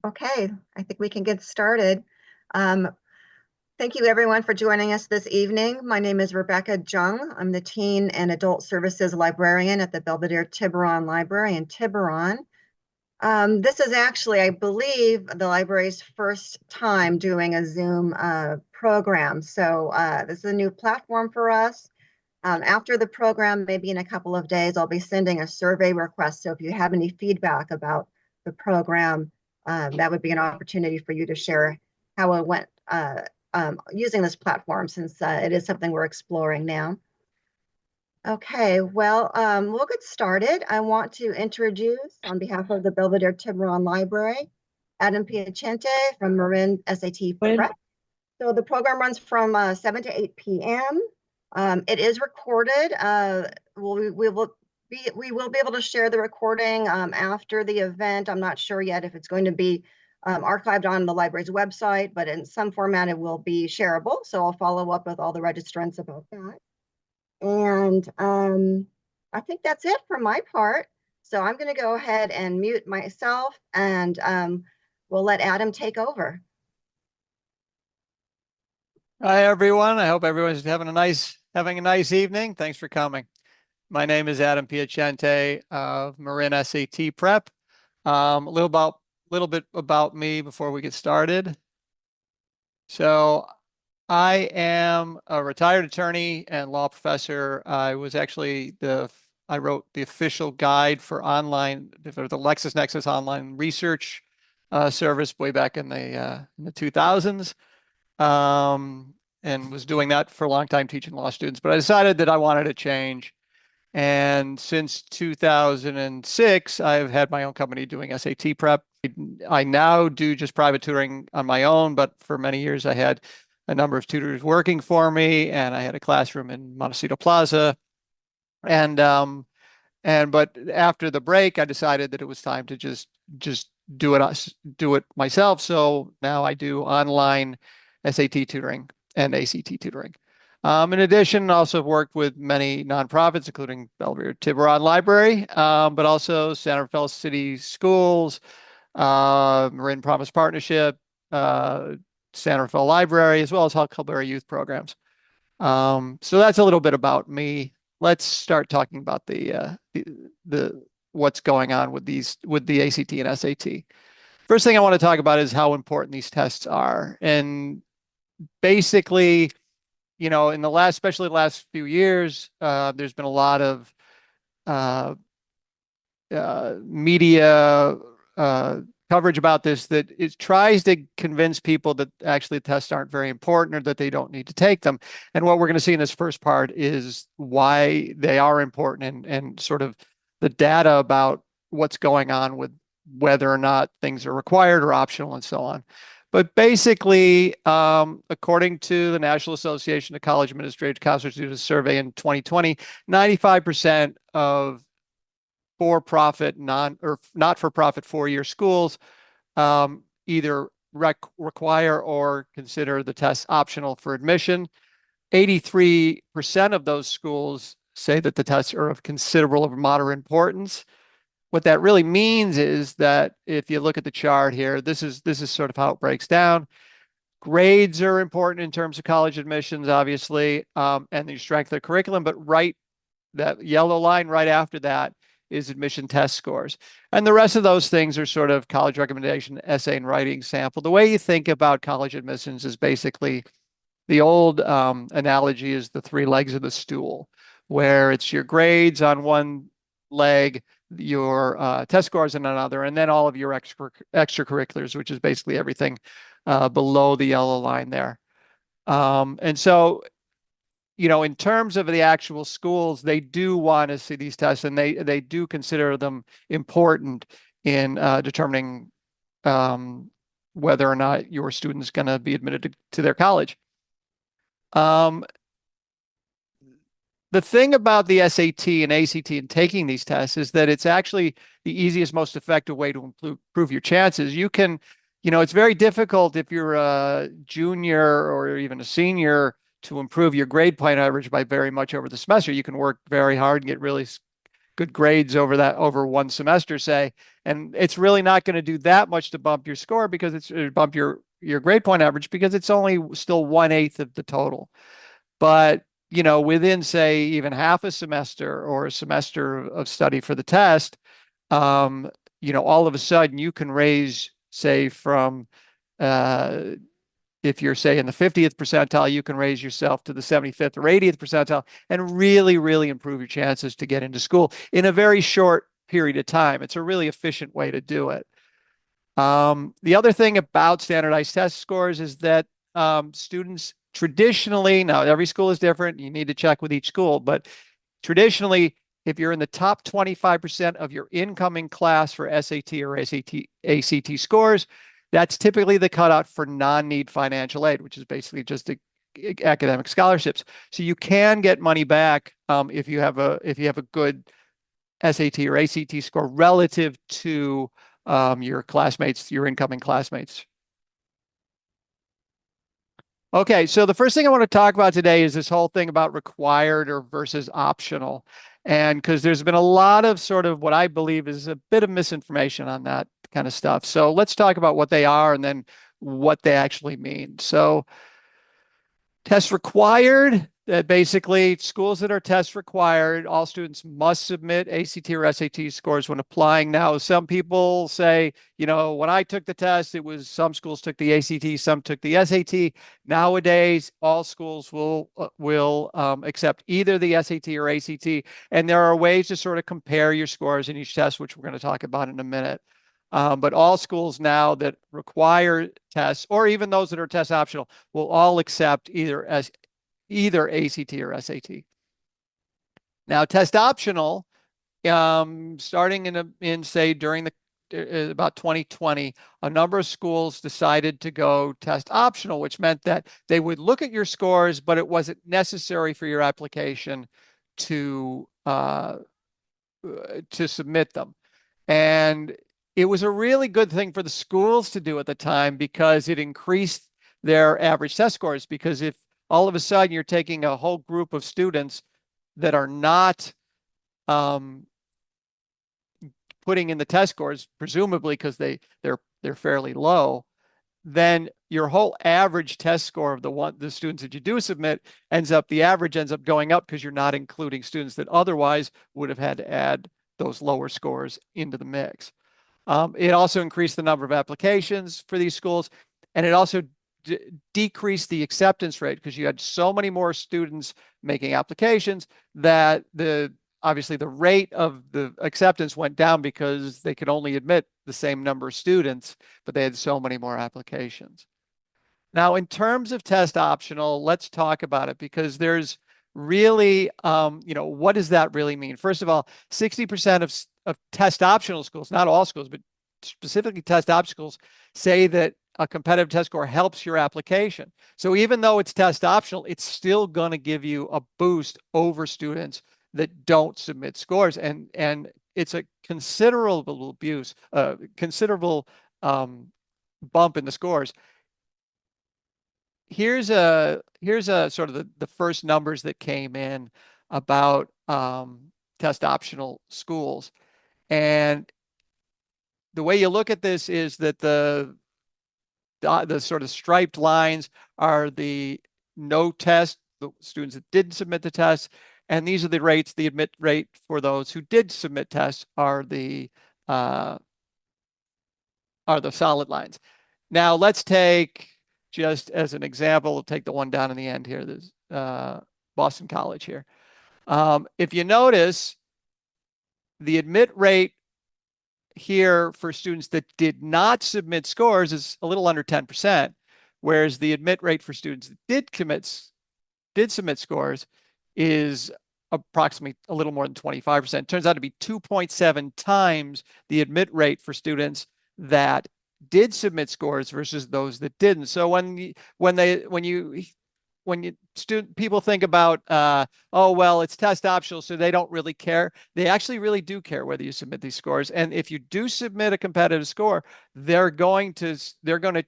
Okay, I think we can get started. Um, Thank you everyone for joining us this evening. My name is Rebecca Jung. I'm the Teen and Adult Services Librarian at the Belvedere-Tiburon Library in Tiburon. This is actually, I believe, the library's first time doing a Zoom program. So this is a new platform for us. After the program, maybe in a couple of days, I'll be sending a survey request. So if you have any feedback about the program, that would be an opportunity for you to share how it went using this platform, since it is something we're exploring now. Okay, well, we'll get started. I want to introduce, on behalf of the Belvedere-Tiburon Library, Adam Piacente from Marin SAT When Prep. So the program runs from 7 to 8 p.m. It is recorded. We will be able to share the recording after the event. I'm not sure yet if it's going to be archived on the library's website, but in some format it will be shareable. So I'll follow up with all the registrants about that. And I think that's it for my part. So I'm going to go ahead and mute myself, and we'll let Adam take over. Hi everyone. I hope everyone's having a nice evening. Thanks for coming. My name is Adam Piacente of Marin SAT Prep. Little bit about me before we get started. So I am a retired attorney and law professor. I wrote the official guide for the LexisNexis online research service way back in the 2000s. And was doing that for a long time teaching law students, but I decided that I wanted to change. And since 2006, I've had my own company doing SAT prep. I now do just private tutoring on my own, but for many years I had a number of tutors working for me, and I had a classroom in Montecito Plaza. And but after the break, I decided that it was time to just do it myself. So now I do online SAT tutoring and ACT tutoring. In addition, I also worked with many nonprofits, including Belvedere-Tiburon Library, but also Santa Fe City Schools, Marin Promise Partnership, Santa Fe Library, as well as Huckleberry Youth Programs. So that's a little bit about me. Let's start talking about the what's going on with the ACT and SAT. First thing I want to talk about is how important these tests are. And basically, in especially the last few years, there's been a lot of uh, media coverage about this that it tries to convince people that actually tests aren't very important or that they don't need to take them. And what we're going to see in this first part is why they are important and sort of the data about what's going on with whether or not things are required or optional and so on. But basically, according to the National Association of College Administrators Counselors, did a survey in 2020, 95% of for-profit, or not-for-profit four-year schools either require or consider the test optional for admission. 83% of those schools say that the tests are of considerable or moderate importance. What that really means is that if you look at the chart here, this is sort of how it breaks down. Grades are important in terms of college admissions, obviously, and the strength of the curriculum, but that yellow line right after that is admission test scores. And the rest of those things are sort of college recommendation, essay and writing sample. The way you think about college admissions is basically the old analogy is the three legs of the stool, where it's your grades on one leg, your test scores on another, and then all of your extracurriculars, which is basically everything below the yellow line there. And so in terms of the actual schools, they do want to see these tests, and they do consider them important in determining whether or not your student is going to be admitted to their college. The thing about the SAT and ACT and taking these tests is that it's actually the easiest, most effective way to improve your chances. You can, it's very difficult if you're a junior or even a senior to improve your grade point average by very much over the semester. You can work very hard and get really good grades over one semester, say, and it's really not going to do that much to bump your score because it's bump your grade point average because it's only still 1/8 of the total. But within say even half a semester or a semester of study for the test, all of a sudden you can raise, say, from uh, if you're say in the 50th percentile, you can raise yourself to the 75th or 80th percentile and really, really improve your chances to get into school in a very short period of time. It's a really efficient way to do it. The other thing about standardized test scores is that students traditionally, now every school is different, you need to check with each school, but traditionally, if you're in the top 25% of your incoming class for SAT or ACT scores, that's typically the cutoff for non-need financial aid, which is basically just academic scholarships. So you can get money back if you have a good SAT or ACT score relative to your classmates, your incoming classmates. Okay, so the first thing I want to talk about today is this whole thing about required or versus optional. And because there's been a lot of sort of what I believe is a bit of misinformation on that kind of stuff. So let's talk about what they are and then what they actually mean. So test required, that basically schools that are test required, all students must submit ACT or SAT scores when applying. Now, some people say, when I took the test, it was some schools took the ACT, some took the SAT. Nowadays, all schools will accept either the SAT or ACT, and there are ways to sort of compare your scores in each test, which we're going to talk about in a minute. But all schools now that require tests, or even those that are test optional, will all accept either ACT or SAT. Now, test optional, starting in say during about 2020, a number of schools decided to go test optional, which meant that they would look at your scores, but it wasn't necessary for your application to submit them. And it was a really good thing for the schools to do at the time because it increased their average test scores. Because if all of a sudden you're taking a whole group of students that are not putting in the test scores, presumably because they're fairly low, then your whole average test score of the students that you do submit the average ends up going up because you're not including students that otherwise would have had to add those lower scores into the mix. It also increased the number of applications for these schools, and it also decreased the acceptance rate because you had so many more students making applications that obviously the rate of the acceptance went down because they could only admit the same number of students, but they had so many more applications. Now, in terms of test optional, let's talk about it because there's really, what does that really mean? First of all, 60% of test optional schools, not all schools, but specifically test optionals, say that a competitive test score helps your application. So even though it's test optional, it's still going to give you a boost over students that don't submit scores. And it's a considerable considerable bump in the scores. Here's a sort of the first numbers that came in about test optional schools. And the way you look at this is that the sort of striped lines are the no test, the students that didn't submit the test, and these are the rates. The admit rate for those who did submit tests are the solid lines. Now let's take, just as an example, we'll take the one down in the end here, this Boston College here. If you notice, the admit rate here for students that did not submit scores is a little under 10%, whereas the admit rate for students that did submit scores is approximately a little more than 25%. Turns out to be 2.7 times the admit rate for students that did submit scores versus those that didn't. So people think about, oh, well, it's test optional, so they don't really care. They actually really do care whether you submit these scores. And if you do submit a competitive score, they're going to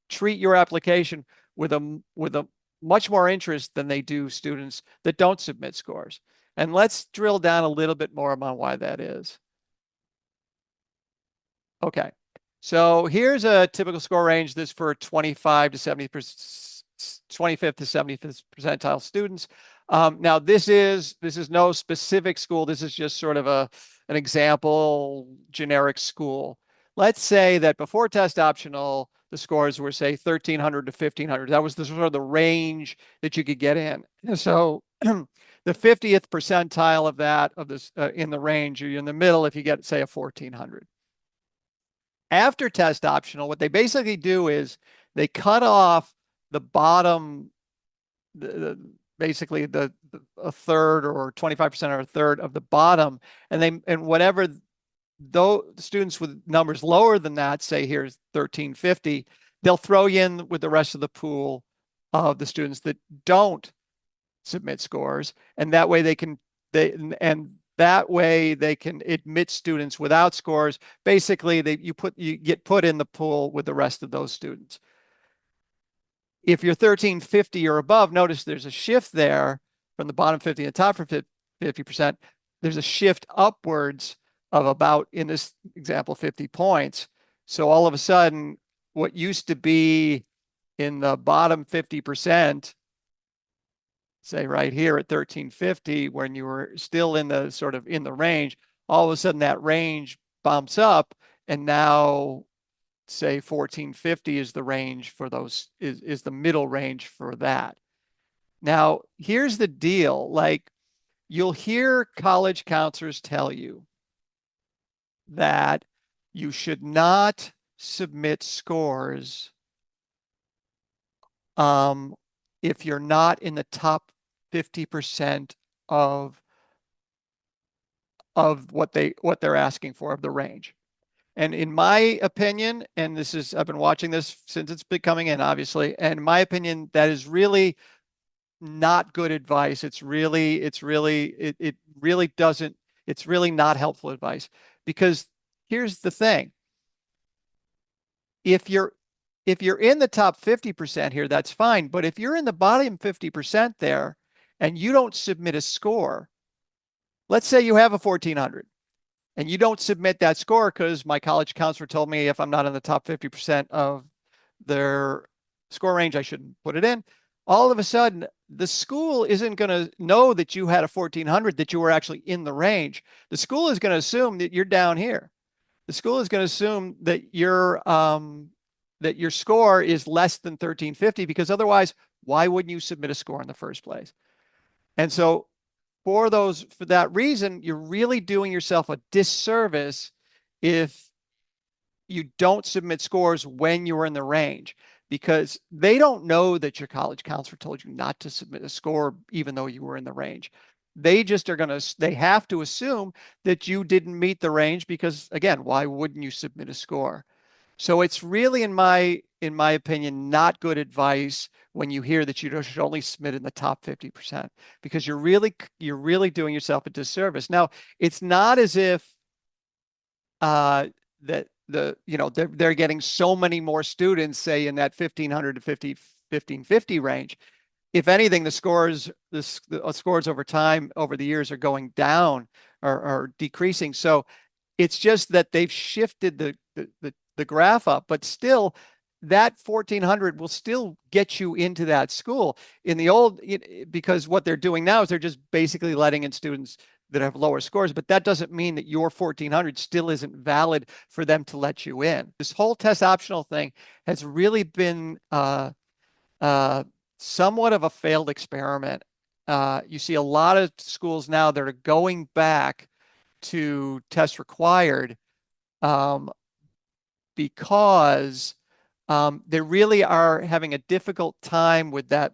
treat your application with a much more interest than they do students that don't submit scores. And let's drill down a little bit more on why that is. Okay. So here's a typical score range. This for 25 to 70%, 25th to 75th percentile students. Now this is no specific school. This is just sort of an example generic school. Let's say that before test optional, the scores were say 1300 to 1500. That was the sort of the range that you could get in. So the 50th percentile of that of this in the range, you're in the middle if you get say a 1400. After test optional, what they basically do is they cut off the bottom, basically a third or 25% or a third of the bottom, and whatever though students with numbers lower than that, say here's 1350, they'll throw you in with the rest of the pool of the students that don't submit scores, and that way they can admit students without scores. Basically, you get put in the pool with the rest of those students. If you're 1350 or above, notice there's a shift there from the bottom 50 to the top for 50%. There's a shift upwards of about, in this example, 50 points. So all of a sudden, what used to be in the bottom 50%, say right here at 1350, when you were still in the sort of in the range, all of a sudden that range bumps up, and now say 1450 is the range for those, is the middle range for that. Now, here's the deal. Like, you'll hear college counselors tell you that you should not submit scores if you're not in the top 50% of what they're asking for, of the range. And in my opinion, and this is, I've been watching this since it's been coming in, obviously, and in my opinion, that is really not good advice. It really doesn't, it's really not helpful advice, because here's the thing. If you're in the top 50% here, that's fine. But if you're in the bottom 50% there and you don't submit a score, let's say you have a 1400 and you don't submit that score because my college counselor told me if I'm not in the top 50% of their score range, I shouldn't put it in. All of a sudden, the school isn't going to know that you had a 1400, that you were actually in the range. The school is going to assume that you're down here. The school is going to assume that your score is less than 1350, because otherwise, why wouldn't you submit a score in the first place? And so for that reason, you're really doing yourself a disservice if you don't submit scores when you're in the range, because they don't know that your college counselor told you not to submit a score even though you were in the range. They just they have to assume that you didn't meet the range, because again, why wouldn't you submit a score? So it's really, in my opinion, not good advice when you hear that you should only submit in the top 50%, because you're really doing yourself a disservice. Now, it's not as if that they're getting so many more students, say in that 1500 to 1550 range. If anything, the scores over time, over the years, are going down or decreasing. So it's just that they've shifted the graph up, but still that 1400 will still get you into that school. In the old, because what they're doing now is they're just basically letting in students that have lower scores, but that doesn't mean that your 1400 still isn't valid for them to let you in. This whole test optional thing has really been somewhat of a failed experiment. You see a lot of schools now that are going back to test required because they really are having a difficult time with that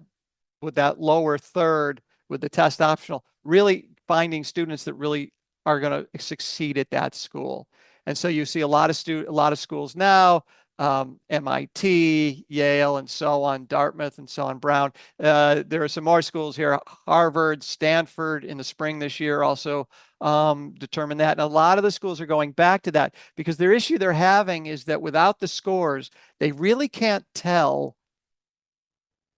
lower third, with the test optional, really finding students that really are going to succeed at that school. And so you see a lot of schools now, MIT, Yale, and so on, Dartmouth, and so on, Brown. There are some more schools here, Harvard, Stanford in the spring this year also determined that. And a lot of the schools are going back to that, because their issue they're having is that without the scores, they really can't tell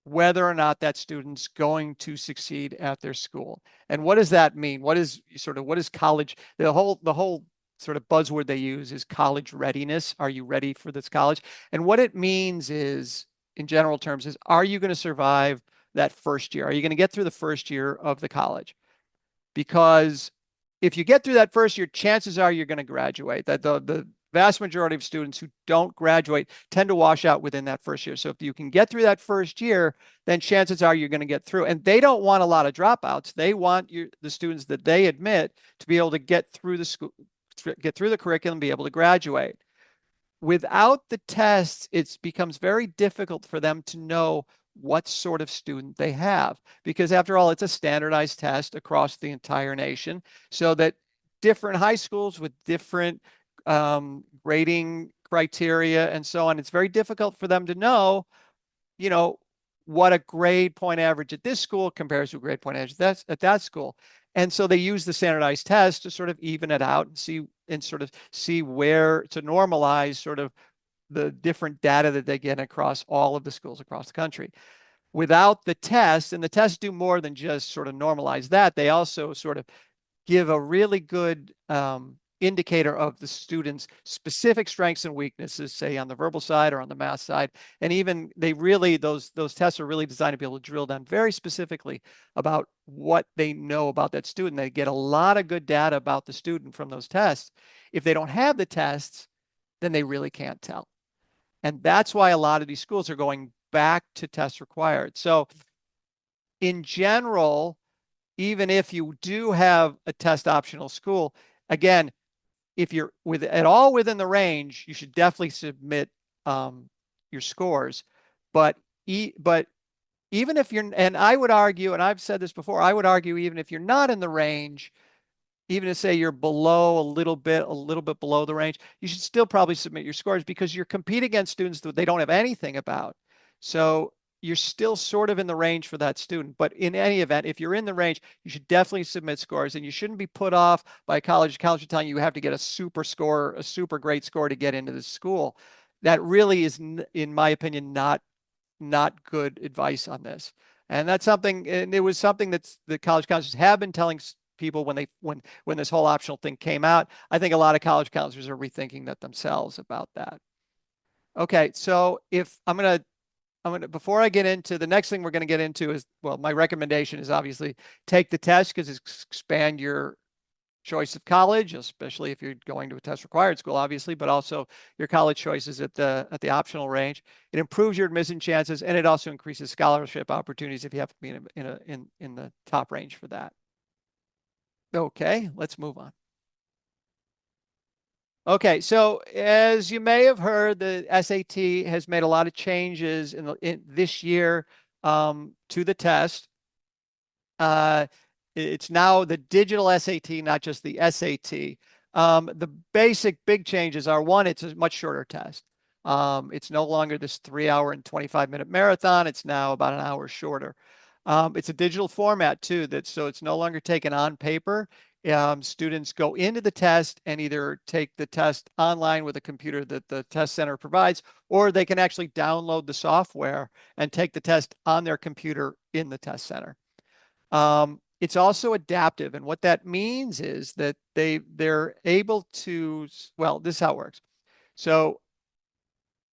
whether or not that student's going to succeed at their school. And what does that mean? What is college? The whole sort of buzzword they use is college readiness. Are you ready for this college? And what it means is, in general terms, is are you going to survive that first year? Are you going to get through the first year of the college? Because if you get through that first year, chances are you're going to graduate. That the vast majority of students who don't graduate tend to wash out within that first year. So if you can get through that first year, then chances are you're going to get through. And they don't want a lot of dropouts. They want the students that they admit to be able to get through the school, get through the curriculum, be able to graduate. Without the tests, it becomes very difficult for them to know what sort of student they have, because after all, it's a standardized test across the entire nation, so that different high schools with different grading criteria and so on, it's very difficult for them to know, you know, what a grade point average at this school compares to a grade point average at that school. And so they use the standardized test to sort of even it out and sort of see where to normalize sort of the different data that they get across all of the schools across the country. Without the test, and the tests do more than just sort of normalize that, they also sort of give a really good indicator of the student's specific strengths and weaknesses, say on the verbal side or on the math side. And even those tests are really designed to be able to drill down very specifically about what they know about that student. They get a lot of good data about the student from those tests. If they don't have the tests, then they really can't tell. And that's why a lot of these schools are going back to tests required. So in general, even if you do have a test optional school, again, if you're at all within the range, you should definitely submit your scores. But even if you're, and I would argue, and I've said this before, I would argue even if you're not in the range, even to say you're below a little bit below the range, you should still probably submit your scores, because you're competing against students that they don't have anything about. So you're still sort of in the range for that student. But in any event, if you're in the range, you should definitely submit scores, and you shouldn't be put off by college. College is telling you have to get a super score, a super great score to get into the school. That really is, in my opinion, not good advice on this. And that's something, and it was something that's the college counselors have been telling people when this whole optional thing came out. I think a lot of college counselors are rethinking that themselves about that. Okay, so if I'm gonna before I get into the next thing we're gonna get into is, well, my recommendation is obviously take the test, because it's expand your choice of college, especially if you're going to a test required school, obviously, but also your college choices at the optional range. It improves your admission chances, and it also increases scholarship opportunities if you have to be in the top range for that. Okay, let's move on. Okay, so as you may have heard, the SAT has made a lot of changes in this year to the test. It's now the digital SAT, not just the SAT. The basic big changes are, one, it's a much shorter test. It's no longer this 3-hour and 25-minute marathon. It's now about an hour shorter. It's a digital format too, so it's no longer taken on paper. Students go into the test and either take the test online with a computer that the test center provides, or they can actually download the software and take the test on their computer in the test center. It's also adaptive, and what that means is that they're able to, well, this is how it works. So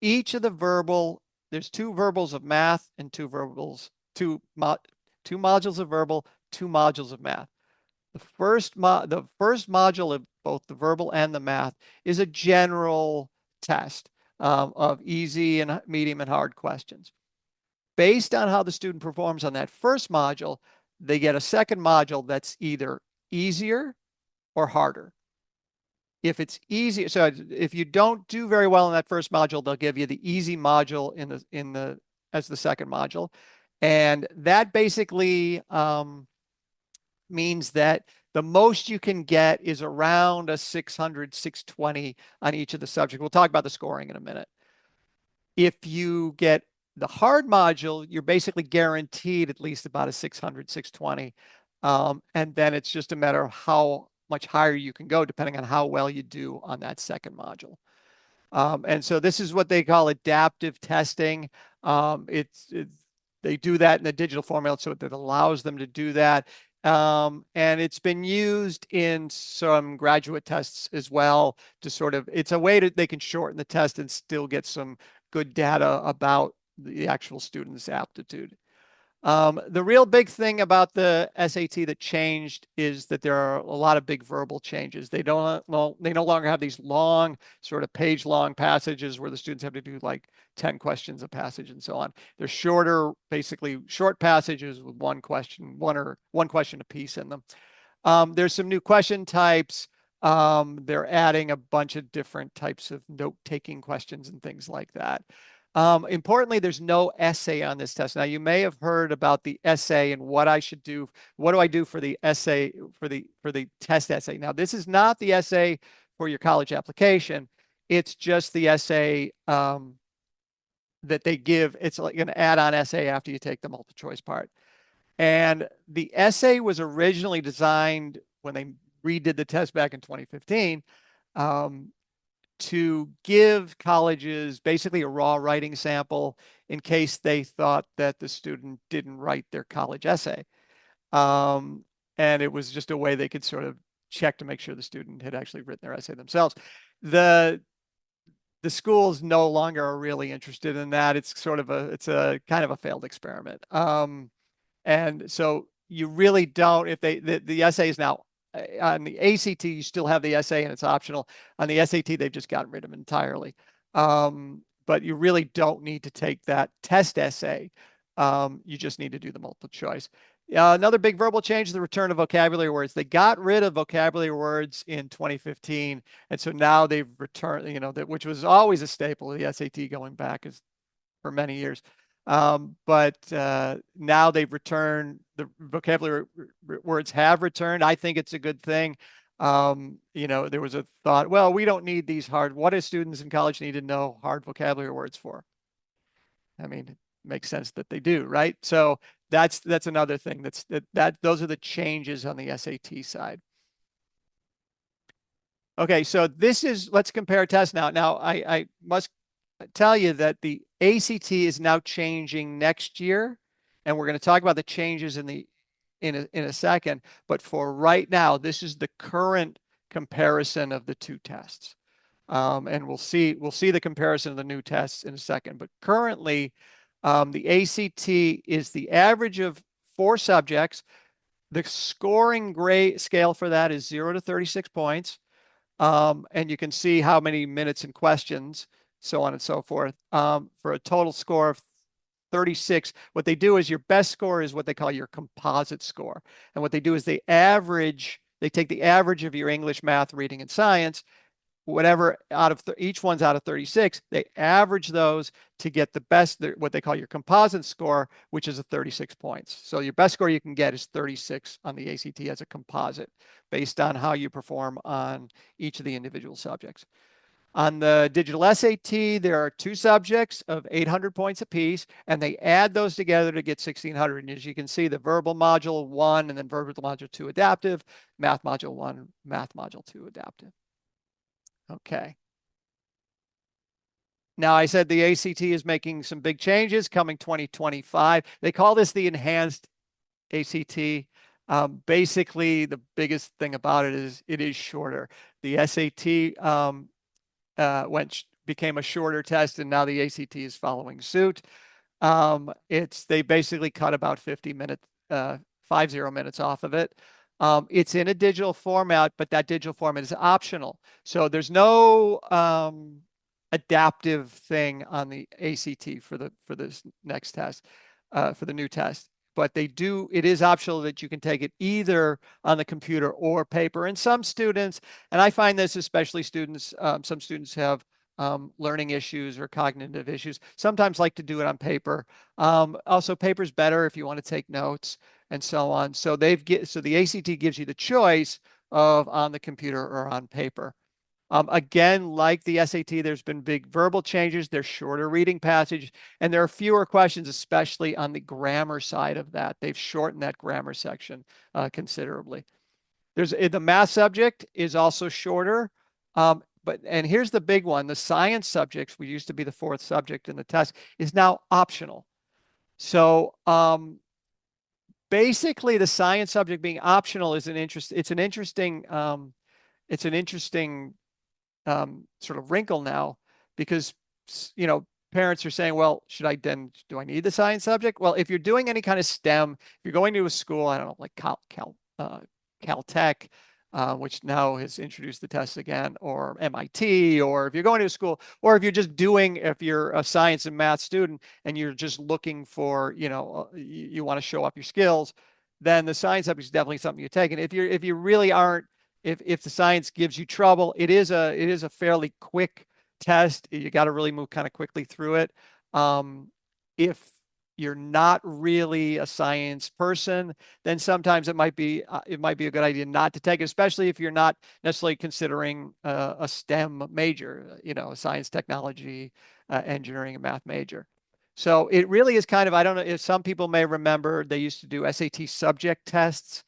each of the there's two verbals of math and two modules of verbal, two modules of math. The first module of both the verbal and the math is a general test of easy and medium and hard questions. Based on how the student performs on that first module, they get a second module that's either easier or harder. If it's easy, so if you don't do very well in that first module, they'll give you the easy module as the second module. And that basically means that the most you can get is around a 600, 620 on each of the subjects. We'll talk about the scoring in a minute. If you get the hard module, you're basically guaranteed at least about a 600, 620. And then it's just a matter of how much higher you can go, depending on how well you do on that second module. And so this is what they call adaptive testing. It's they do that in the digital format, so that allows them to do that. And it's been used in some graduate tests as well to sort of, it's a way that they can shorten the test and still get some good data about the actual student's aptitude. The real big thing about the SAT that changed is that there are a lot of big verbal changes. They no longer have these long, sort of page-long passages where the students have to do like 10 questions a passage and so on. They're shorter, basically short passages with one question a piece in them. There's some new question types. They're adding a bunch of different types of note-taking questions and things like that. Importantly, there's no essay on this test. Now, you may have heard about the essay and what I should do. What do I do for the essay, for the test essay? Now, this is not the essay for your college application. It's just the essay that they give. It's like an add-on essay after you take the multiple choice part. And the essay was originally designed when they redid the test back in 2015 to give colleges basically a raw writing sample in case they thought that the student didn't write their college essay. And it was just a way they could sort of check to make sure the student had actually written their essay themselves. The schools no longer are really interested in that. It's sort of it's a kind of a failed experiment. And so you really don't, if the essay is now on the ACT, you still have the essay and it's optional. On the SAT, they've just gotten rid of it entirely. But you really don't need to take that test essay. You just need to do the multiple choice. Another big verbal change is the return of vocabulary words. They got rid of vocabulary words in 2015. And so now they've returned, which was always a staple of the SAT going back for many years. But now they've returned, the vocabulary words have returned. I think it's a good thing. There was a thought, well, we don't need these what do students in college need to know hard vocabulary words for? I mean, it makes sense that they do, right? So that's another thing. Those are the changes on the SAT side. Okay, so let's compare tests now. Now, I must tell you that the ACT is now changing next year, and we're going to talk about the changes in a second. But for right now, this is the current comparison of the two tests, and we'll see the comparison of the new tests in a second. But currently, the ACT is the average of 4 subjects. The scoring grade scale for that is 0 to 36 points. And you can see how many minutes and questions, so on and so forth, for a total score of 36. What they do is your best score is what they call your composite score. And what they do is they take the average of your English, math, reading, and science, whatever out of each one's out of 36, they average those to get the best, what they call your composite score, which is a 36 points. So your best score you can get is 36 on the ACT as a composite based on how you perform on each of the individual subjects. On the digital SAT, there are 2 subjects of 800 points apiece, and they add those together to get 1600. And as you can see, the verbal module 1 and then verbal module 2 adaptive, math module 1, math module 2 adaptive. Okay. Now, I said the ACT is making some big changes coming 2025. They call this the enhanced ACT. Basically, the biggest thing about it is it is shorter. The SAT became a shorter test, and now the ACT is following suit. They basically cut about 50 minutes off of it. It's in a digital format, but that digital format is optional. So there's no adaptive thing on the ACT for this next test, for the new test. But it is optional that you can take it either on the computer or paper. And some students, and I find this especially some students have learning issues or cognitive issues, sometimes like to do it on paper. Also, paper's better if you want to take notes and so on. So the ACT gives you the choice of on the computer or on paper. Again, like the SAT, there's been big verbal changes. There's shorter reading passages, and there are fewer questions, especially on the grammar side of that. They've shortened that grammar section considerably. The math subject is also shorter, and here's the big one: the science subjects, which used to be the 4th subject in the test, is now optional. So basically the science subject being optional is it's an interesting sort of wrinkle now because you know parents are saying, well, should I then do I need the science subject? Well, if you're doing any kind of STEM, if you're going to a school, I don't know, like Caltech, which now has introduced the test again, or MIT, or if you're going to a school, or if you're just doing, if you're a science and math student and you're just looking for, you want to show off your skills, then the science subject is definitely something you take. And if you really aren't, if the science gives you trouble, it is a fairly quick test. You got to really move kind of quickly through it. If you're not really a science person, then sometimes it might be a good idea not to take it, especially if you're not necessarily considering a STEM major, a science, technology, engineering, and math major. So it really is kind of, I don't know if some people may remember, they used to do SAT subject tests,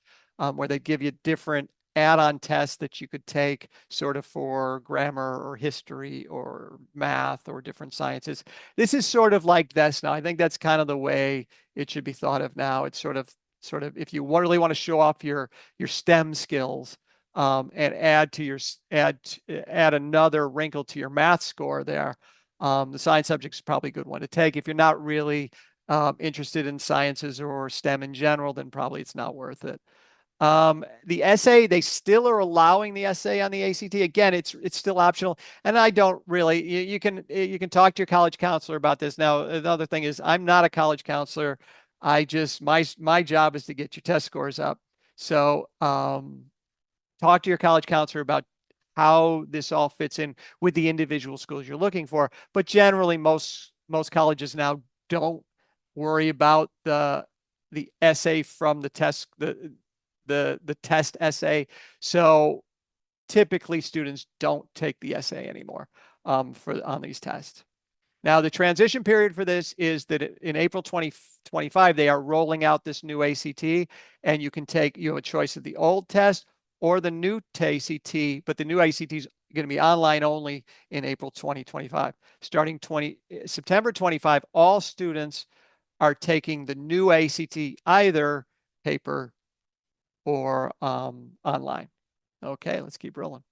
where they give you different add-on tests that you could take sort of for grammar or history or math or different sciences. This is sort of like this now. I think that's kind of the way it should be thought of now. It's sort of if you really want to show off your STEM skills, and add another wrinkle to your math score there. The science subject is probably a good one to take. If you're not really interested in sciences or STEM in general, then probably it's not worth it. The essay, they still are allowing the essay on the ACT. Again, it's still optional, and I don't really. You can talk to your college counselor about this. Now, another thing is, I'm not a college counselor. I just my job is to get your test scores up. So, talk to your college counselor about how this all fits in with the individual schools you're looking for. But generally, most colleges now don't worry about the essay from the test, the test essay. So typically students don't take the essay anymore, for on these tests. Now, the transition period for this is that in April 2025, they are rolling out this new ACT, and you have a choice of the old test or the new ACT, but the new ACT is going to be online only in April 2025. Starting September 25, all students are taking the new ACT, either paper or online. Okay, let's keep rolling.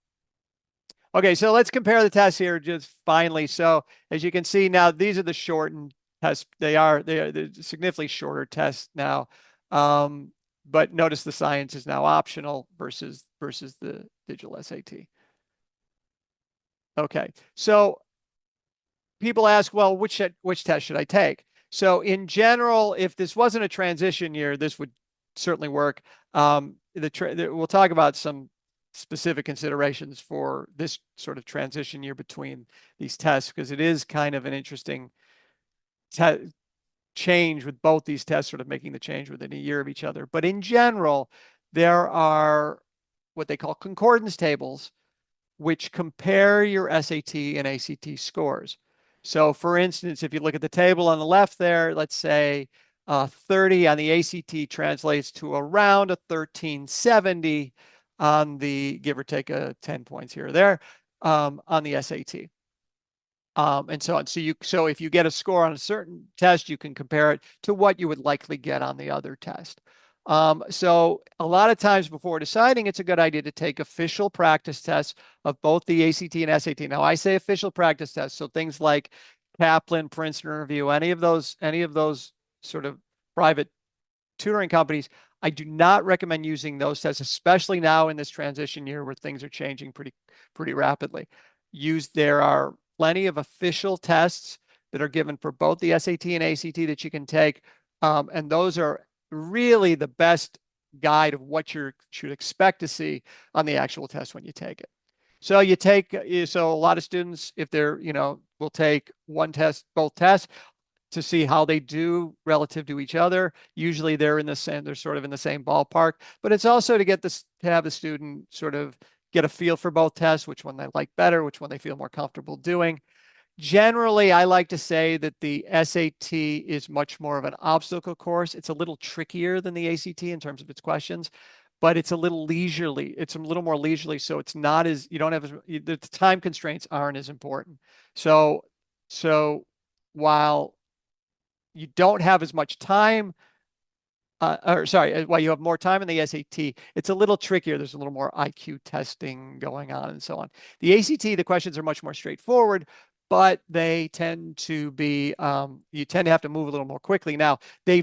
Okay, so let's compare the tests here just finally. So as you can see now, these are the shortened tests. They're significantly shorter tests now. But notice the science is now optional versus the digital SAT. Okay, so people ask, well, which test should I take? So in general, if this wasn't a transition year, this would certainly work. We'll talk about some specific considerations for this sort of transition year between these tests, because it is kind of an interesting change with both these tests sort of making the change within a year of each other. But in general, there are what they call concordance tables, which compare your SAT and ACT scores. So for instance, if you look at the table on the left there, let's say 30 on the ACT translates to around a 1370 on the, give or take a 10 points here or there, on the SAT. And so on. So if you get a score on a certain test, you can compare it to what you would likely get on the other test. So a lot of times before deciding, it's a good idea to take official practice tests of both the ACT and SAT. Now, I say official practice tests, so things like Kaplan, Princeton Review, any of those sort of private tutoring companies, I do not recommend using those tests, especially now in this transition year where things are changing pretty rapidly. There are plenty of official tests that are given for both the SAT and ACT that you can take, and those are really the best guide of what you should expect to see on the actual test when you take it. So so a lot of students, if they're, will take one test, both tests, to see how they do relative to each other. Usually they're sort of in the same ballpark, but it's also to have the student sort of get a feel for both tests, which one they like better, which one they feel more comfortable doing. Generally, I like to say that the SAT is much more of an obstacle course. It's a little trickier than the ACT in terms of its questions, but it's a little leisurely. It's a little more leisurely, so it's not as, you don't have the time constraints aren't as important. So while you don't have as much time, or sorry, while you have more time in the SAT, it's a little trickier. There's a little more IQ testing going on and so on. The ACT, the questions are much more straightforward, but they tend to be, you tend to have to move a little more quickly. Now, the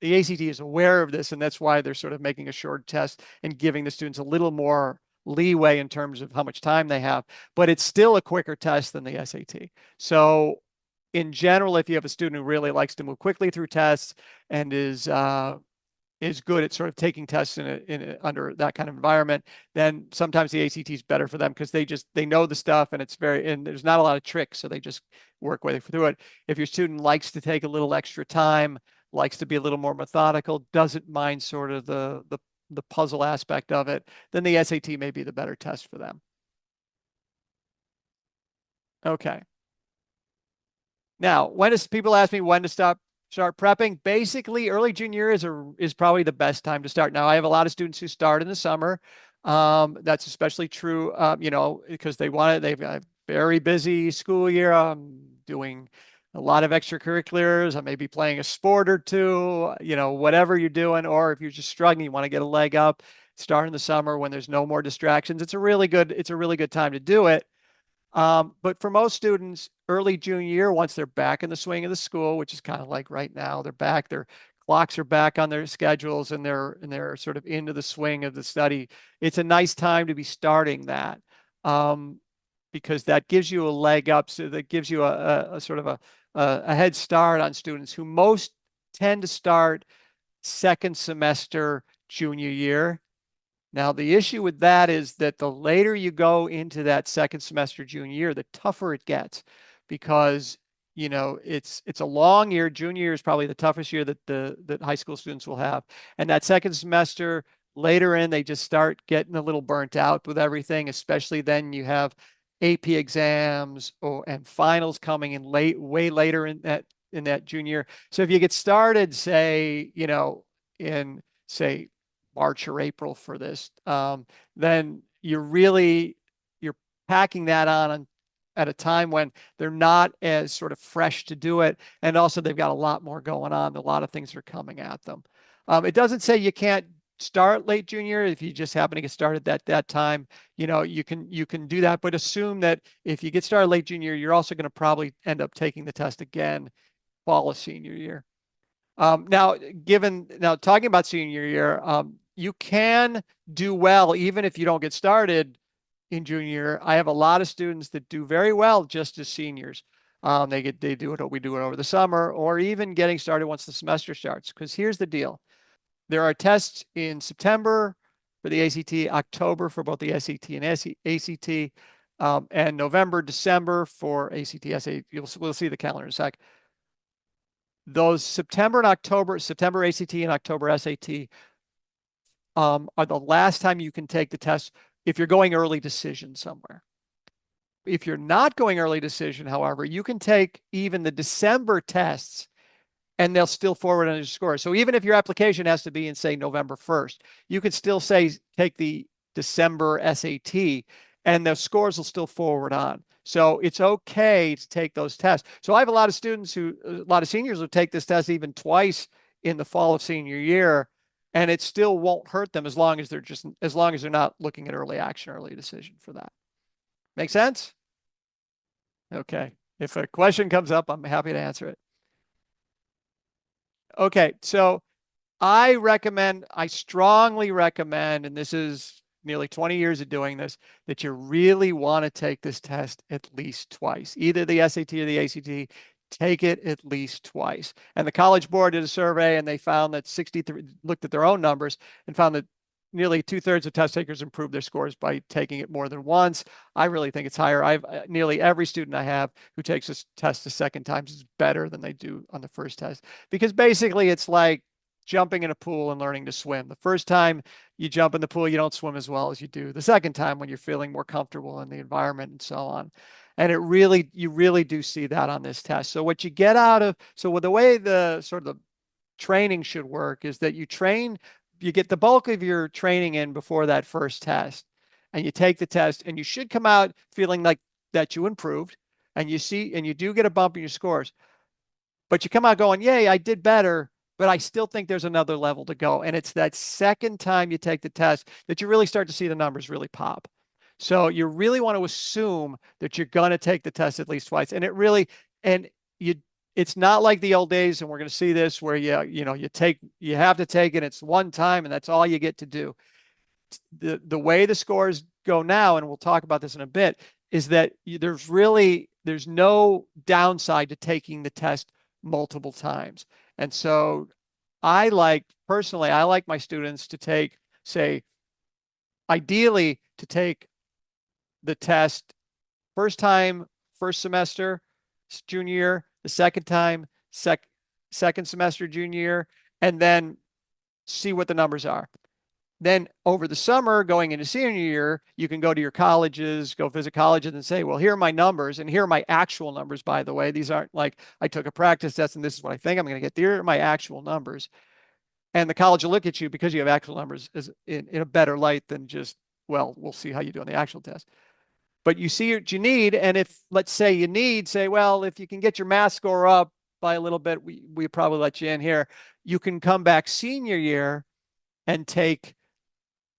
ACT is aware of this, and that's why they're sort of making a short test and giving the students a little more leeway in terms of how much time they have, but it's still a quicker test than the SAT. So in general, if you have a student who really likes to move quickly through tests and is good at sort of taking tests under that kind of environment, then sometimes the ACT is better for them because they know the stuff, and there's not a lot of tricks, so they just work way through it. If your student likes to take a little extra time, likes to be a little more methodical, doesn't mind sort of the puzzle aspect of it, then the SAT may be the better test for them. Okay. Now, people ask me when to start prepping, basically early junior is probably the best time to start. Now, I have a lot of students who start in the summer. That's especially true, because they've got a very busy school year. I'm doing a lot of extracurriculars. I may be playing a sport or two, whatever you're doing, or if you're just struggling, you want to get a leg up, start in the summer when there's no more distractions. It's a really good time to do it. But for most students, early junior year, once they're back in the swing of the school, which is kind of like right now, they're back, their clocks are back on their schedules, and they're sort of into the swing of the study. It's a nice time to be starting that, because that gives you a leg up. So that gives you a sort of a head start on students who most tend to start second semester junior year. Now, the issue with that is that the later you go into that second semester junior year, the tougher it gets, because it's a long year. Junior year is probably the toughest year that high school students will have. And that second semester later in, they just start getting a little burnt out with everything, especially then you have AP exams and finals coming in way later in that junior. So if you get started, say, in say March or April for this, then you're packing that on at a time when they're not as sort of fresh to do it. And also they've got a lot more going on. A lot of things are coming at them. It doesn't say you can't start late junior if you just happen to get started that time. You can do that, but assume that if you get started late junior, you're also going to probably end up taking the test again fall of senior year. Now, talking about senior year, you can do well even if you don't get started in junior year. I have a lot of students that do very well just as seniors. We do it over the summer, or even getting started once the semester starts. Because here's the deal: there are tests in September for the ACT, October for both the SAT and ACT, and November, December for ACT, SAT. We'll see the calendar in a sec. Those September ACT and October SAT, are the last time you can take the test if you're going early decision somewhere. If you're not going early decision, however, you can take even the December tests and they'll still forward on your score. So even if your application has to be in, say, November 1st, you could still take the December SAT and the scores will still forward on. So it's okay to take those tests. So I have a lot of seniors who take this test even twice in the fall of senior year, and it still won't hurt them as long as they're not looking at early action, early decision for that. Make sense? Okay. If a question comes up, I'm happy to answer it. Okay, so I strongly recommend, and this is nearly 20 years of doing this, that you really want to take this test at least twice, either the SAT or the ACT. Take it at least twice. And the College Board did a survey, and they found that looked at their own numbers and found that nearly 2/3 of test takers improved their scores by taking it more than once. I really think it's higher. I've nearly every student I have who takes this test the second time is better than they do on the first test, because basically it's like jumping in a pool and learning to swim. The first time you jump in the pool, you don't swim as well as you do the second time when you're feeling more comfortable in the environment and so on. And you really do see that on this test. So what you get with the way the sort of the training should work is that you get the bulk of your training in before that first test, and you take the test, and you should come out feeling like that you improved, and you do get a bump in your scores. but you come out going, yay, I did better, but I still think there's another level to go. And it's that second time you take the test that you really start to see the numbers really pop. So you really want to assume that you're going to take the test at least twice. And it really, and you, it's not like the old days, and we're going to see this where you have to take it. It's one time and that's all you get to do. The way the scores go now, and we'll talk about this in a bit, is that there's no downside to taking the test multiple times. And so personally, I like my students to take, say, ideally to take the test first time, first semester, junior year, the second time, second semester, junior year, and then see what the numbers are. Then over the summer, going into senior year, you can go to your colleges, go visit colleges and say, well, here are my numbers, and here are my actual numbers, by the way. These aren't like I took a practice test and this is what I think I'm going to get. Here are my actual numbers. And the college will look at you because you have actual numbers as in a better light than just, well, we'll see how you do on the actual test. But you see what you need. And if, let's say you need, say, well, if you can get your math score up by a little bit, we probably let you in here. You can come back senior year and take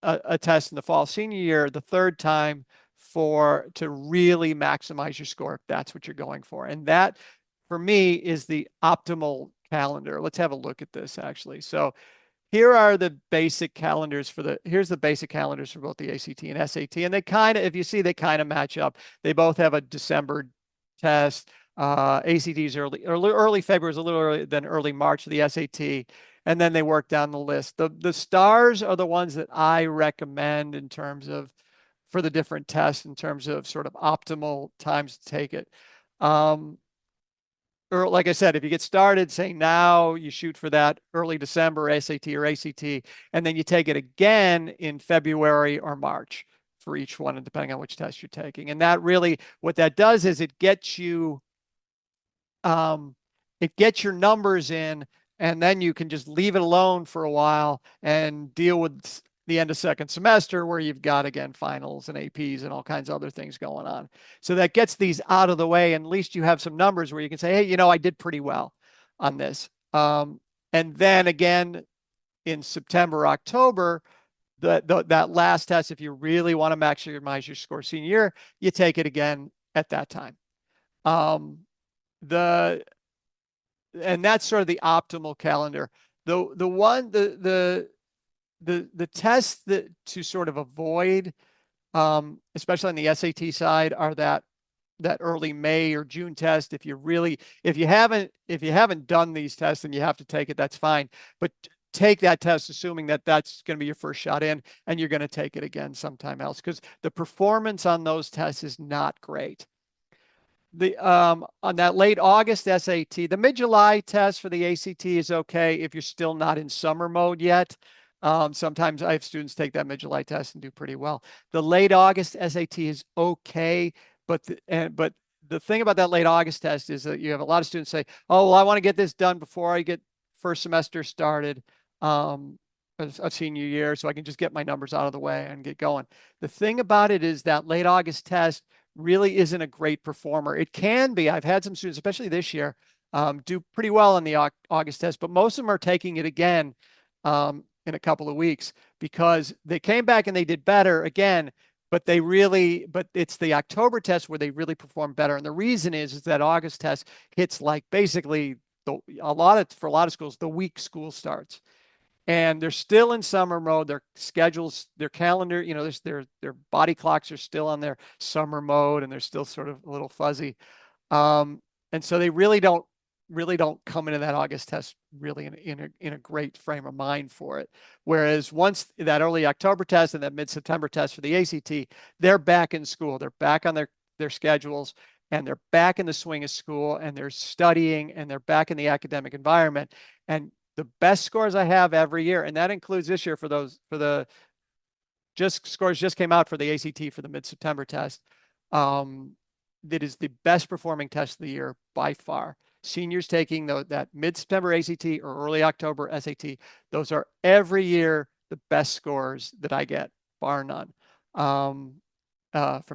a test in the fall. Senior year, the third time, to really maximize your score if that's what you're going for. And that, for me, is the optimal calendar. Let's have a look at this actually. So here's the basic calendars for both the ACT and SAT. And they kind of, if you see, they kind of match up. They both have a December test. ACT's early February is a little earlier than early March for the SAT. And then they work down the list. The stars are the ones that I recommend in terms of, for the different tests, in terms of sort of optimal times to take it. Or like I said, if you get started saying now, you shoot for that early December SAT or ACT, and then you take it again in February or March for each one, and depending on which test you're taking. And that really, what that does is it gets your numbers in, and then you can just leave it alone for a while and deal with the end of second semester where you've got, again, finals and APs and all kinds of other things going on. So that gets these out of the way, and at least you have some numbers where you can say, hey, I did pretty well on this. And then again, in September, October, that last test, if you really want to maximize your score senior year, you take it again at that time. And that's sort of the optimal calendar. The tests that to sort of avoid, especially on the SAT side, are that early May or June test. If you haven't done these tests and you have to take it, that's fine. But take that test assuming that that's going to be your first shot in, and you're going to take it again sometime else, because the performance on those tests is not great. On that late August SAT, the mid-July test for the ACT is okay if you're still not in summer mode yet. Sometimes I have students take that mid-July test and do pretty well. The late August SAT is okay, but the thing about that late August test is that you have a lot of students say, oh, well, I want to get this done before I get first semester started, a senior year, so I can just get my numbers out of the way and get going. The thing about it is that late August test really isn't a great performer. It can be. I've had some students, especially this year, do pretty well on the August test, but most of them are taking it again in a couple of weeks because they came back and they did better again, but it's the October test where they really perform better. And the reason is that August test hits like basically for a lot of schools, the week school starts. And they're still in summer mode. Their schedules, their calendar, their body clocks are still on their summer mode, and they're still sort of a little fuzzy. And so they really don't come into that August test really in a great frame of mind for it. Whereas once that early October test and that mid-September test for the ACT, they're back in school. They're back on their schedules, and they're back in the swing of school, and they're studying, and they're back in the academic environment. And the best scores I have every year, and that includes this year scores just came out for the ACT for the mid-September test. That is the best performing test of the year by far. Seniors taking that mid-September ACT or early October SAT, those are every year the best scores that I get, bar none, from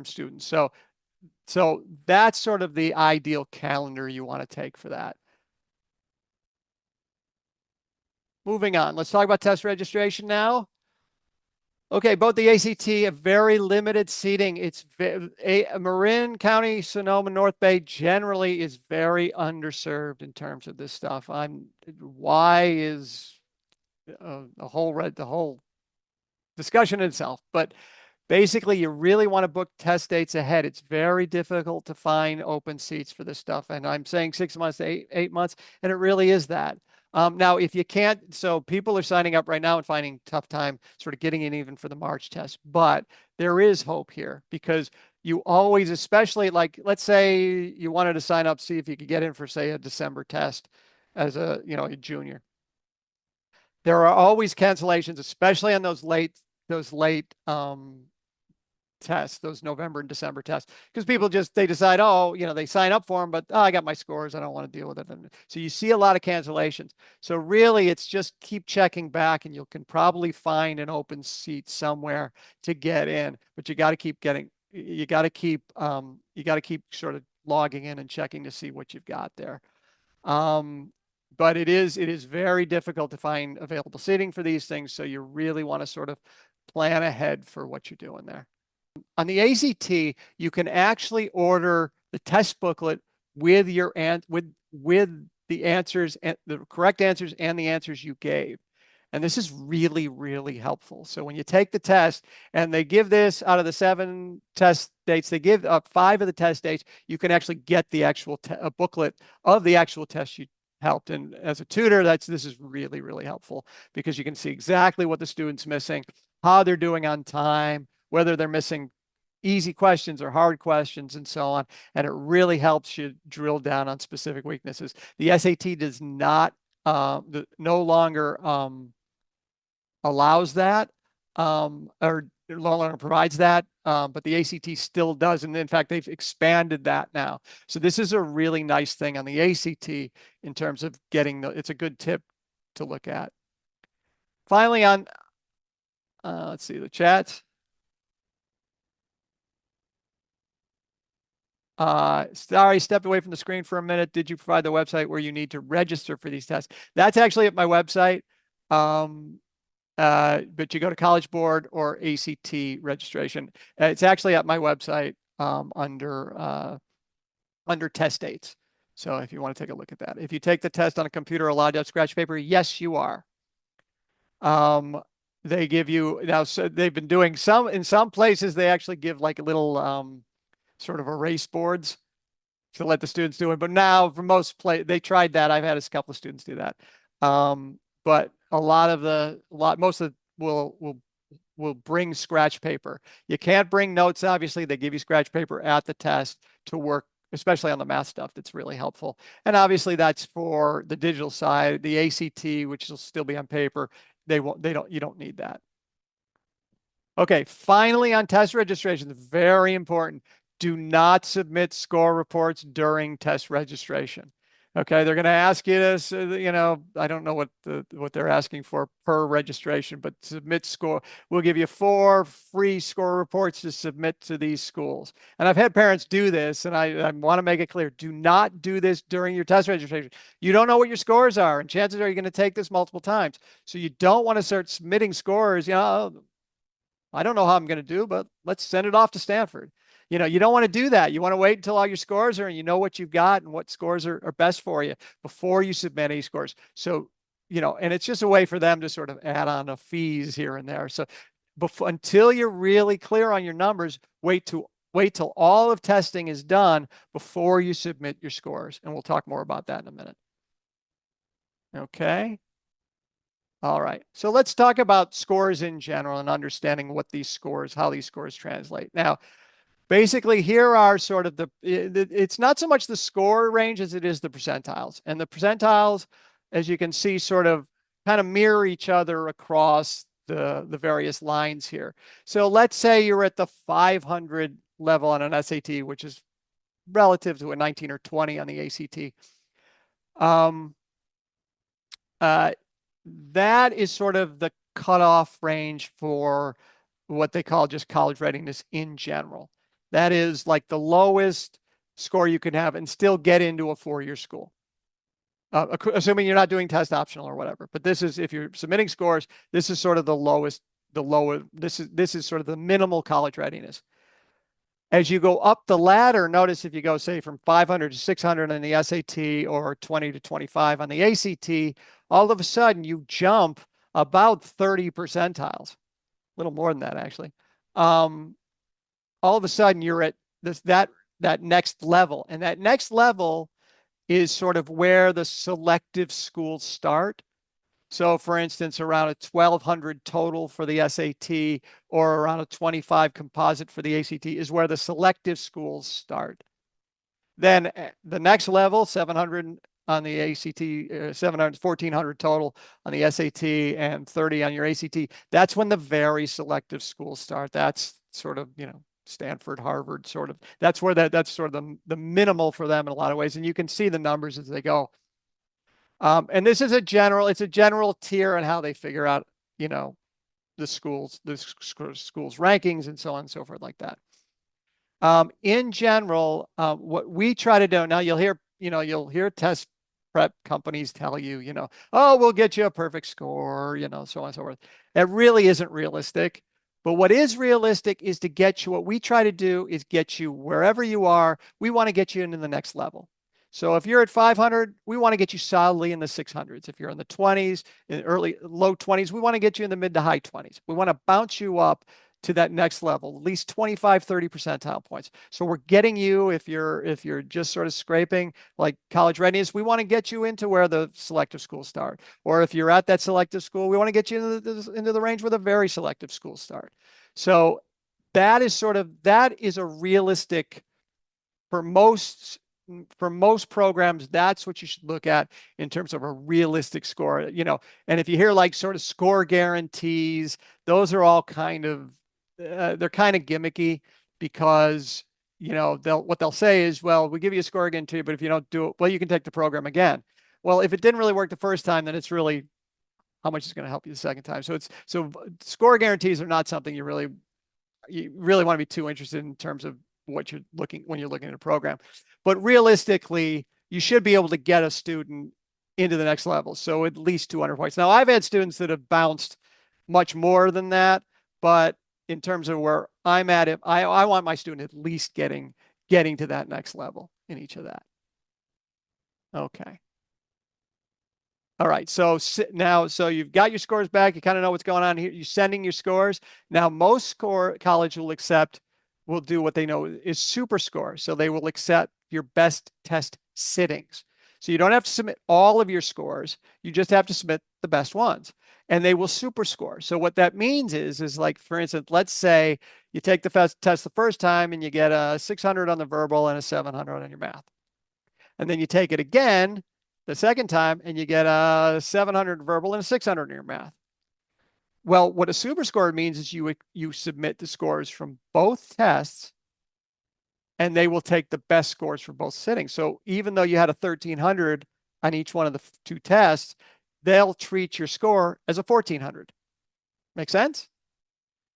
students. So that's sort of the ideal calendar you want to take for that. moving on. Let's talk about test registration now. Okay, both the ACT have very limited seating. It's Marin County, Sonoma, North Bay generally is very underserved in terms of this stuff. Why is the whole discussion itself, but basically, you really want to book test dates ahead. It's very difficult to find open seats for this stuff. And I'm saying 6 months to 8 months, and it really is that. Now, if you can't, so people are signing up right now and finding tough time sort of getting in even for the March test. But there is hope here because you always, especially like, let's say you wanted to sign up, see if you could get in for, say, a December test as a junior. There are always cancellations, especially on those late tests, those November and December tests, because people they decide, oh, they sign up for them, but I got my scores, I don't want to deal with it. And so you see a lot of cancellations. So really, it's just keep checking back, and you can probably find an open seat somewhere to get in. But you got to keep sort of logging in and checking to see what you've got there. But it is very difficult to find available seating for these things. So you really want to sort of plan ahead for what you're doing there. On the ACT, you can actually order the test booklet with the answers and the correct answers and the answers you gave. And this is really, really helpful. So when you take the test and they give this out of the 7 test dates, they give up 5 of the test dates, you can actually get the actual a booklet of the actual test you helped. And as a tutor, this is really, really helpful because you can see exactly what the student's missing, how they're doing on time, whether they're missing easy questions or hard questions and so on. And it really helps you drill down on specific weaknesses. The SAT does not, no longer allows that or no longer provides that, but the ACT still does. And in fact, they've expanded that now. So this is a really nice thing on the ACT in terms of it's a good tip to look at. Finally on, let's see the chat. Sorry, stepped away from the screen for a minute. Did you provide the website where you need to register for these tests? That's actually at my website. But you go to College Board or ACT registration. It's actually at my website under test dates. So if you want to take a look at that. If you take the test on a computer allowed to have scratch paper, yes, you are. They give you now. So they've been doing in some places they actually give like a little sort of erase boards to let the students do it. But now for most they tried that. I've had a couple of students do that. But most of will bring scratch paper. You can't bring notes, obviously. They give you scratch paper at the test to work, especially on the math stuff. That's really helpful. And obviously that's for the digital side. The ACT, which will still be on paper, you don't need that. Okay, finally on test registration, very important. Do not submit score reports during test registration. Okay, they're going to ask you this, I don't know what they're asking for per registration, but submit score. We'll give you 4 free score reports to submit to these schools. And I've had parents do this, and I want to make it clear, do not do this during your test registration. You don't know what your scores are, and chances are you're going to take this multiple times. So you don't want to start submitting scores, I don't know how I'm going to do, but let's send it off to Stanford. You don't want to do that. You want to wait until all your scores are and you know what you've got and what scores are best for you before you submit any scores. So, and it's just a way for them to sort of add on a fees here and there. So until you're really clear on your numbers, wait till all of testing is done before you submit your scores. And we'll talk more about that in a minute. Okay. All right, so let's talk about scores in general and understanding how these scores translate. Now, basically here are sort of it's not so much the score range as it is the percentiles. And the percentiles, as you can see, sort of kind of mirror each other across the various lines here. So let's say you're at the 500 level on an SAT, which is relative to a 19 or 20 on the ACT. That is sort of the cutoff range for what they call just college readiness in general. That is like the lowest score you can have and still get into a 4-year school. assuming you're not doing test optional or whatever. But this is, if you're submitting scores, this is sort of the lowest, this is sort of the minimal college readiness. As you go up the ladder, notice if you go, say, from 500 to 600 on the SAT or 20 to 25 on the ACT, all of a sudden you jump about 30 percentiles, a little more than that, actually. All of a sudden you're at that next level. And that next level is sort of where the selective schools start. So for instance, around a 1200 total for the SAT or around a 25 composite for the ACT is where the selective schools start. Then the next level, 700 on the ACT, 700, 1400 total on the SAT and 30 on your ACT. That's when the very selective schools start. That's sort of, Stanford, Harvard, sort of, that's where that's sort of the minimal for them in a lot of ways. And you can see the numbers as they go. And this is it's a general tier on how they figure out, the schools rankings and so on and so forth like that. In general, what we try to do now, you'll hear test prep companies tell you, oh, we'll get you a perfect score, so on and so forth. It really isn't realistic. But what is realistic is to get you, what we try to do is get you wherever you are. We want to get you into the next level. So if you're at 500, we want to get you solidly in the 600s. If you're in the 20s, in low 20s, we want to get you in the mid to high 20s. We want to bounce you up to that next level, at least 25, 30 percentile points. So we're getting you, if you're just sort of scraping like college readiness, we want to get you into where the selective schools start. Or if you're at that selective school, we want to get you into the range where the very selective schools start. So that is a realistic, for most programs, that's what you should look at in terms of a realistic score, and if you hear like sort of score guarantees, those are all kind of, they're kind of gimmicky because, what they'll say is, well, we give you a score guarantee, but if you don't do it, well, you can take the program again. Well, if it didn't really work the first time, then it's really how much is going to help you the second time. So score guarantees are not something you really want to be too interested in terms of when you're looking at a program. But realistically, you should be able to get a student into the next level. So at least 200 points. Now, I've had students that have bounced much more than that, but in terms of where I'm at, I want my student at least getting to that next level in each of that. Okay. All right, so now, you've got your scores back. You kind of know what's going on here. You're sending your scores. Now, most college will do what they know is super score. So they will accept your best test sittings. So you don't have to submit all of your scores. You just have to submit the best ones. And they will super score. So what that means is like, for instance, let's say you take the test the first time and you get a 600 on the verbal and a 700 on your math. And then you take it again the second time and you get a 700 verbal and a 600 in your math. Well, what a super score means is you submit the scores from both tests and they will take the best scores for both sittings. So even though you had a 1300 on each one of the two tests, they'll treat your score as a 1400. Make sense?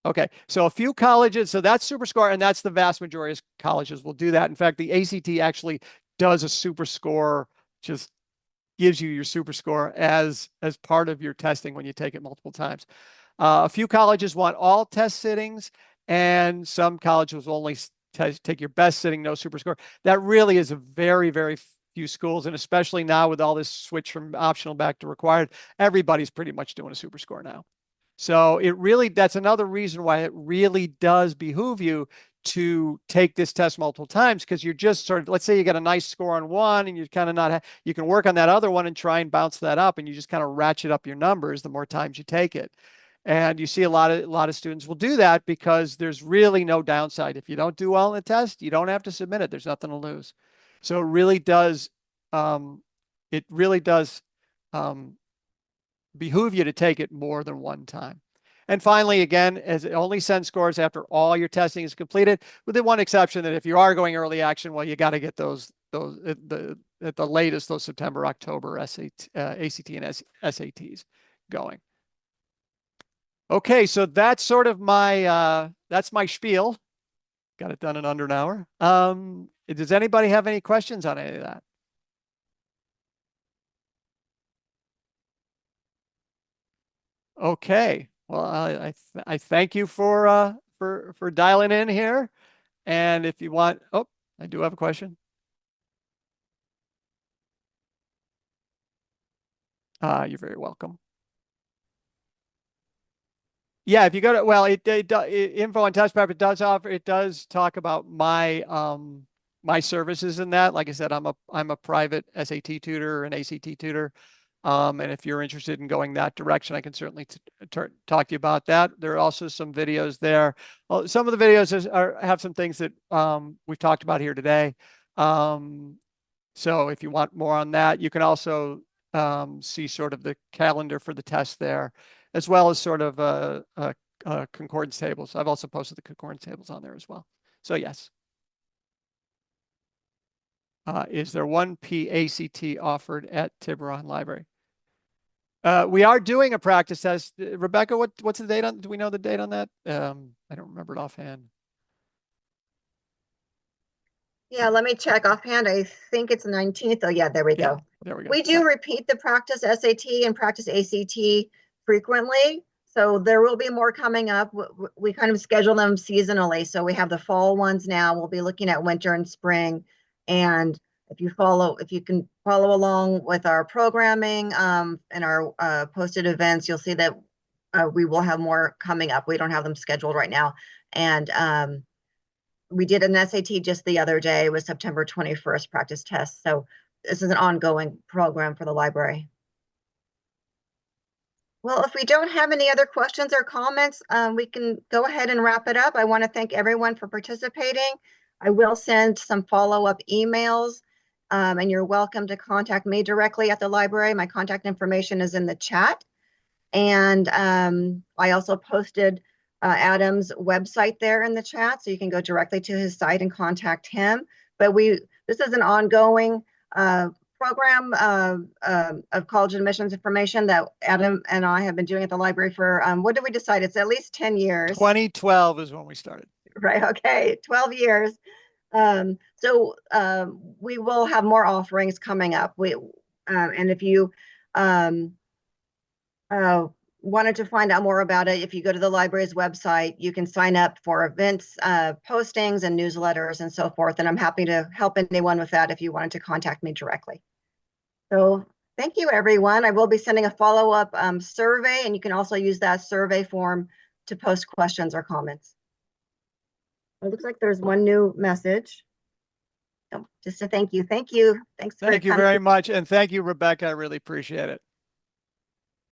Okay, so a few colleges, so that's super score, and that's the vast majority of colleges will do that. In fact, the ACT actually does a super score, just gives you your super score as part of your testing when you take it multiple times. A few colleges want all test sittings, and some colleges will only take your best sitting, no super score. That really is a very, very few schools, and especially now with all this switch from optional back to required, everybody's pretty much doing a super score now. So that's another reason why it really does behoove you to take this test multiple times, because you're just sort of, let's say you get a nice score on one and you're kind of you can work on that other one and try and bounce that up, and you just kind of ratchet up your numbers the more times you take it. And you see a lot of students will do that because there's really no downside. If you don't do well in the test, you don't have to submit it. There's nothing to lose. So it really does, behoove you to take it more than one time. And finally, again, as it only sends scores after all your testing is completed, with the one exception that if you are going early action, well, you got to get those at the latest, those September, October ACT and SATs going. Okay, so that's sort of that's my spiel. Got it done in under an hour. Does anybody have any questions on any of that? Okay. Well, I thank you for dialing in here. And if you want, oh, I do have a question. You're very welcome. Yeah, if you go to, well, info on test prep, it does talk about my services in that. Like I said, I'm a private SAT tutor and ACT tutor. And if you're interested in going that direction, I can certainly talk to you about that. There are also some videos there. Well, some of the videos have some things that we've talked about here today. So if you want more on that, you can also see sort of the calendar for the test there, as well as sort of concordance tables. I've also posted the concordance tables on there as well. So yes. Is there one PACT offered at Tiburon Library? We are doing a practice test. Rebecca, what's the date on? Do we know the date on that? I don't remember it offhand. Yeah, let me check offhand. I think it's the 19th. Oh, yeah, there we Yeah, go. there we go. We do repeat the practice SAT and practice ACT frequently. So there will be more coming up. We kind of schedule them seasonally. So we have the fall ones now. We'll be looking at winter and spring. And if you can follow along with our programming and our posted events, you'll see that we will have more coming up. We don't have them scheduled right now. And we did an SAT just the other day. It was September 21st practice test. So this is an ongoing program for the library. Well, if we don't have any other questions or comments, we can go ahead and wrap it up. I want to thank everyone for participating. I will send some follow-up emails, and you're welcome to contact me directly at the library. My contact information is in the chat. And I also posted Adam's website there in the chat, so you can go directly to his site and contact him. But this is an ongoing program of college admissions information that Adam and I have been doing at the library for, what did we decide? It's at least 10 years. 2012 is when we started. Right, okay, 12 years. So we will have more offerings coming up. And if you wanted to find out more about it, if you go to the library's website, you can sign up for events, postings, and newsletters and so forth. And I'm happy to help anyone with that if you wanted to contact me directly. So thank you, everyone. I will be sending a follow-up survey, and you can also use that survey form to post questions or comments. It looks like there's one new message. So just a thank you. Thank you. Thanks for Thank you coming. very much. And thank you, Rebecca. I really appreciate it.